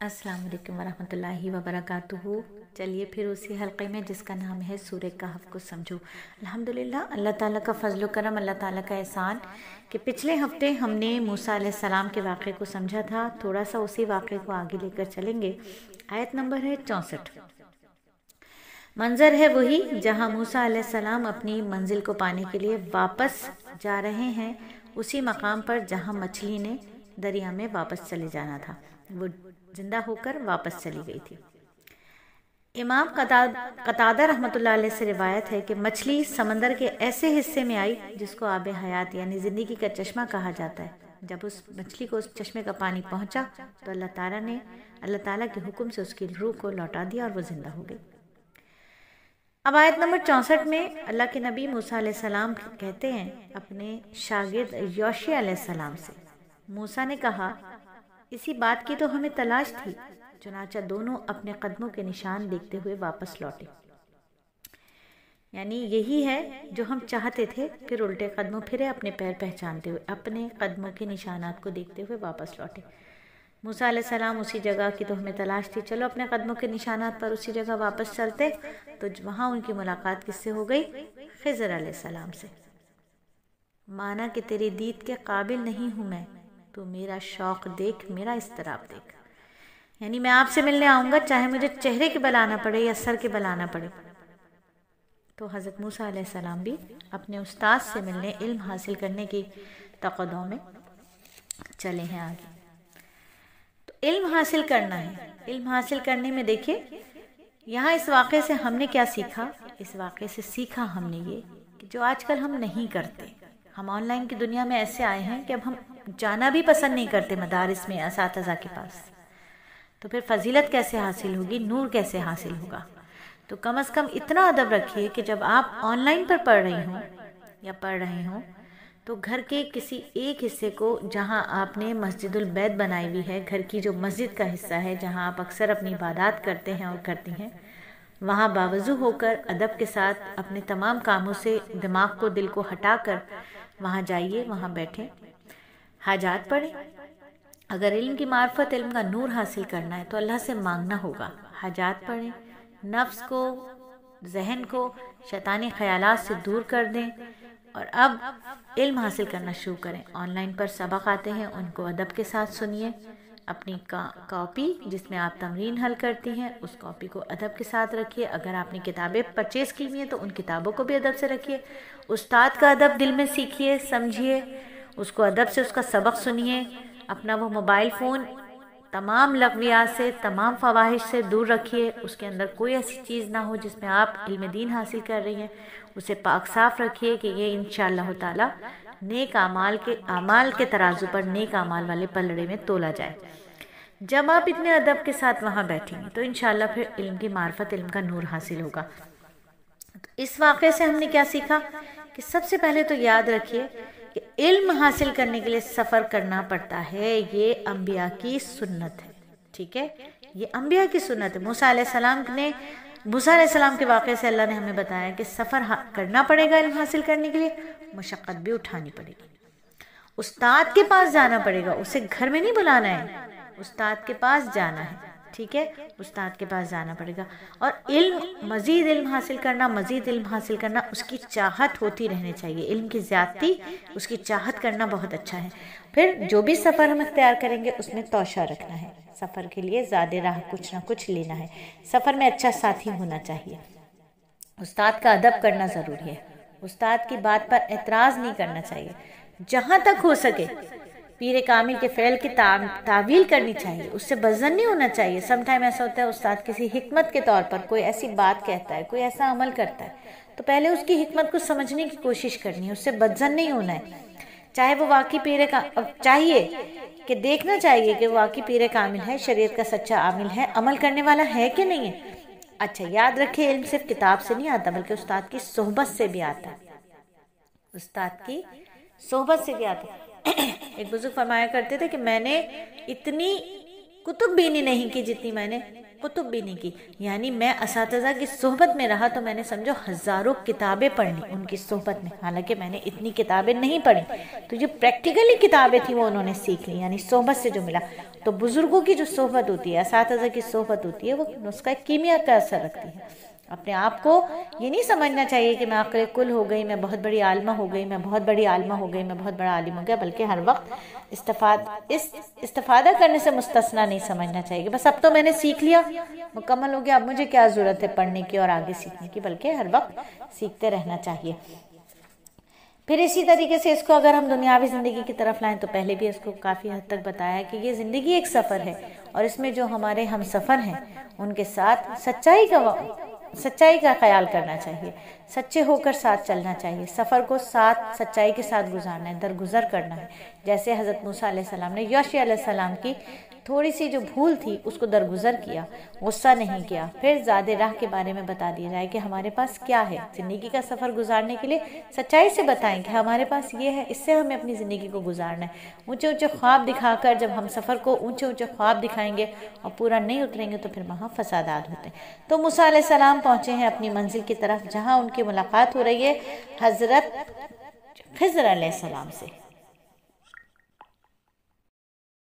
अस्सलाम वालेकुम वरहमतुल्लाहि वबरकातुहू। चलिए फिर उसी हल्के में जिसका नाम है सूरह कहफ को समझो। अल्हम्दुलिल्लाह, अल्लाह ताला का फजल करम, अल्लाह ताला का एहसान कि पिछले हफ्ते हमने मूसा अलैहिस्सलाम के वाक़े को समझा था। थोड़ा सा उसी वाक़े को आगे लेकर चलेंगे। आयत नंबर है 64। मंजर है वही जहाँ मूसा अलैहिस्सलाम अपनी मंजिल को पाने के लिए वापस जा रहे हैं, उसी मकाम पर जहाँ मछली ने दरिया में वापस चले जाना था। वो जिंदा होकर वापस चली गई थी। इमाम कतादा रहमतुल्लाह अलैह से रिवायत है कि मछली समंदर के ऐसे हिस्से में आई जिसको आब हयात यानी ज़िंदगी का चश्मा कहा जाता है। जब उस मछली को उस चश्मे का पानी पहुंचा तो अल्लाह ताला के हुक्म से उसकी रूह को लौटा दिया और वो जिंदा हो गई। अब आयत नंबर 64 में अल्लाह के नबी मूसा अलैहिस्सलाम कहते हैं अपने शागिर्द योशिया अलैहिस्सलाम से, मूसा ने कहा, इसी बात की तो हमें तलाश थी। चुनाचा दोनों अपने कदमों के निशान देखते हुए वापस लौटे। यानी यही है जो हम चाहते थे। फिर उल्टे कदमों फिरे, अपने पैर पहचानते हुए अपने कदमों के निशानात को देखते हुए वापस लौटे। मूसा अलैहिस्सलाम उसी जगह की तो हमें तलाश थी, चलो अपने कदमों के निशानात पर उसी जगह वापस चलते। तो वहाँ उनकी मुलाकात किससे हो गई? खिज़र अलैहिस्सलाम से। माना कि तेरी दीद के काबिल नहीं हूँ मैं, तो मेरा शौक़ देख, मेरा इस्तराब देख। यानी मैं आपसे मिलने आऊँगा, चाहे मुझे चेहरे के बल आना पड़े या सर के बल आना पड़े। तो हज़रत मूसा अलैहिस्सलाम भी अपने उस्ताद से मिलने, इल्म हासिल करने की तक़द्दुम में चले हैं आगे। तो इल्म हासिल करना है। इल्म हासिल करने में देखिए यहाँ इस वाक़े से हमने क्या सीखा। इस वाक़े से सीखा हमने ये कि जो आजकल हम नहीं करते, हम ऑनलाइन की दुनिया में ऐसे आए हैं कि अब हम जाना भी पसंद नहीं करते मदारिस में असातिज़ा के पास। तो फिर फजीलत कैसे हासिल होगी, नूर कैसे हासिल होगा? तो कम से कम इतना अदब रखिए कि जब आप ऑनलाइन पर पढ़ रही हों या पढ़ रहे हों तो घर के किसी एक हिस्से को, जहां आपने मस्जिदुल बैत बनाई हुई है, घर की जो मस्जिद का हिस्सा है जहां आप अक्सर अपनी इबादत करते हैं और करती हैं, वहां बावजू होकर अदब के साथ अपने तमाम कामों से दिमाग को, दिल को हटाकर वहां जाइए, वहां बैठें, हाजात पढ़ें। अगर इल्म की मार्फत, इल्म का नूर हासिल करना है तो अल्लाह से मांगना होगा। हाजात पढ़ें, नफ्स को, जहन को शैतानी ख्यालात से दूर कर दें और अब इल्म हासिल करना शुरू करें। ऑनलाइन पर सबक आते हैं, उनको अदब के साथ सुनिए। अपनी कॉपी जिसमें आप तमरीन हल करती हैं, उस कॉपी को अदब के साथ रखिए। अगर आपने किताबें परचेज़ की हुई हैं तो उन किताबों को भी अदब से रखिए। उस्ताद का अदब दिल में सीखिए, समझिए, उसको अदब से उसका सबक सुनिए। अपना वो मोबाइल फ़ोन तमाम लग़वियात से, तमाम फ़वाहिश से दूर रखिए। उसके अंदर कोई ऐसी चीज़ ना हो जिसमें आप इल्म दीन हासिल कर रही हैं। उसे पाक साफ़ रखिए कि ये इंशाअल्लाह ताला नेक आमाल के तराजू पर, नेक आमाल वाले पलड़े में तोला जाए। जब आप इतने अदब के साथ वहाँ बैठेंगे तो इंशाअल्लाह फिर इल्म की मार्फत, इल्म का नूर हासिल होगा। तो इस वाक़े से हमने क्या सीखा कि सबसे पहले तो याद रखिए कि इल्म हासिल करने के लिए सफ़र करना पड़ता है। ये अम्बिया की सुन्नत है, ठीक है, ये अम्बिया की सुन्नत है। मूसा अलैहिस्सलाम के वाक़े से अल्लाह ने हमें बताया कि सफ़र करना पड़ेगा इल्म हासिल करने के लिए, मशक्क़त भी उठानी पड़ेगी। उस्ताद के पास जाना पड़ेगा, उसे घर में नहीं बुलाना है, उस्ताद के पास जाना है, ठीक है, उस्ताद के पास जाना पड़ेगा। और मज़ीद इल्म हासिल करना, उसकी चाहत होती रहनी चाहिए। इल्म की ज़्यादती, उसकी चाहत करना बहुत अच्छा है। फिर जो भी सफ़र हम इख्तियार करेंगे उसमें तौशा रखना है। सफ़र के लिए ज़्यादा राह कुछ ना कुछ लेना है। सफ़र में अच्छा साथी होना चाहिए। उस्ताद का अदब करना ज़रूरी है। उस्ताद की बात पर एतराज़ नहीं करना चाहिए। जहाँ तक हो सके पीर कामिल के फ़ेल की तावील करनी चाहिए, उससे बज़न नहीं होना चाहिए। समटाइम ऐसा होता है उस्ताद किसी हिकमत के तौर पर कोई ऐसी बात कहता है, कोई ऐसा अमल करता है, तो पहले उसकी हिकमत को समझने की कोशिश करनी है, उससे बज़न नहीं होना है। चाहे वो वाकई चाहिए कि देखना चाहिए कि वो वाकई पीर कामिल है, शरीयत का सच्चा आमिल है, अमल करने वाला है कि नहीं है। अच्छा, याद रखिए इल्म सिर्फ किताब से नहीं आता बल्कि उस्ताद की सोहबत से भी आता है। उस्ताद की सोहबत से भी आता है। एक बुजुर्ग फरमाया करते थे कि मैंने इतनी कुतुब बीनी नहीं की जितनी मैंने कुतुब बीनी की, यानी मैं असातिज़ा की सोहबत में रहा तो मैंने समझो हज़ारों किताबें पढ़ ली उनकी सोहबत में, हालांकि मैंने इतनी किताबें नहीं पढ़ी, तो जो प्रैक्टिकली किताबें थी वो उन्होंने सीख ली, यानी सोहबत से जो मिला। तो बुज़ुर्गों की जो सोहबत होती है, असातिज़ा की सोहबत होती है, वो नुस्खा कीमिया का असर रखती है। अपने आप को ये नहीं समझना चाहिए कि मैं आक़िल कुल हो गई, मैं बहुत बड़ी आलिमा हो गई, मैं बहुत बड़ी आलिमा हो गई, मैं बहुत बड़ा आलिम हो गया, बल्कि हर वक्त इस्तिफादा करने से मुस्तस्ना नहीं समझना चाहिए कि बस अब तो मैंने सीख लिया, मुकम्मल हो गया, अब मुझे क्या ज़रूरत है पढ़ने की और आगे सीखने की, बल्कि हर वक्त सीखते रहना चाहिए। फिर इसी तरीके से इसको अगर हम दुनियावी ज़िंदगी की तरफ लाएं तो पहले भी इसको काफ़ी हद तक बताया कि ये ज़िंदगी एक सफ़र है और इसमें जो हमारे हम सफ़र हैं उनके साथ सच्चाई का ख्याल करना चाहिए, सच्चे होकर साथ चलना चाहिए, सफ़र को साथ सच्चाई के साथ गुजारना है, दरगुजर करना है। जैसे हज़रत मूसा अलैहिस्सलाम ने यूशा अलैहिस्सलाम की थोड़ी सी जो भूल थी उसको दरगुजर किया, गुस्सा नहीं किया। फिर ज़ादे राह के बारे में बता दिया जाए कि हमारे पास क्या है, ज़िंदगी का सफ़र गुजारने के लिए सच्चाई से बताएं कि हमारे पास ये है, इससे हमें अपनी ज़िंदगी को गुजारना है। ऊंचे ऊंचे ख्वाब दिखाकर जब हम सफ़र को ऊंचे ऊंचे ख्वाब दिखाएंगे और पूरा नहीं उतरेंगे तो फिर वहाँ फसादात होते हैं। तो मूसा अलैहिस्सलाम पहुँचे हैं अपनी मंजिल की तरफ, जहाँ उनकी मुलाकात हो रही है हज़रत खिज़र अलैहिस्सलाम से।